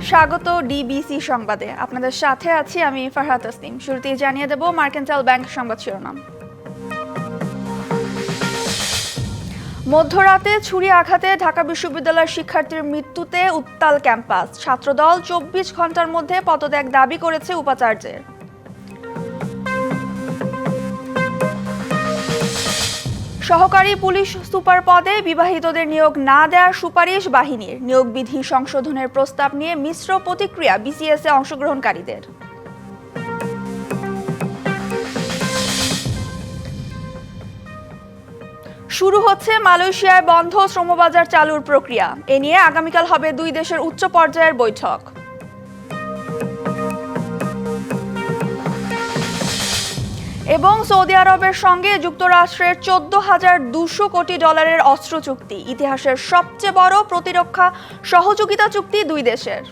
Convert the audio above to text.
স্বাগত ডিবিসি সংবাদে। আপনাদের সাথে আছি আমি ফারহাত তাসনিম। শুরুতেই জানিয়ে দেব মার্কেন্টাইল ব্যাংক সংবাদ শিরোনাম। মধ্যরাতে ছুরি আঘাতে ঢাকা বিশ্ববিদ্যালয়ের শিক্ষার্থীর মৃত্যুতে উত্তাল ক্যাম্পাস। ছাত্রদল 24 ঘন্টার মধ্যে পদত্যাগ দাবি করেছে উপাচার্যের। সহকারী পুলিশ সুপার পদে বিবাহিতদের নিয়োগ না দেওয়ার সুপারিশ বাহিনীর। নিয়োগ বিধি সংশোধনের প্রস্তাব নিয়ে মিশ্র প্রতিক্রিয়া বিসিএস এ অংশগ্রহণকারীদের। শুরু হচ্ছে মালয়েশিয়ায় বন্ধ শ্রমবাজার চালুর প্রক্রিয়া। এ নিয়ে আগামীকাল হবে দুই দেশের উচ্চ পর্যায়ের বৈঠক। এবং সৌদি আরবের সঙ্গে যুক্তরাষ্ট্রের 14,200 কোটি ডলারের অস্ত্র চুক্তি, ইতিহাসের সবচেয়ে বড় প্রতিরক্ষা সহযোগিতা চুক্তি দুই দেশের।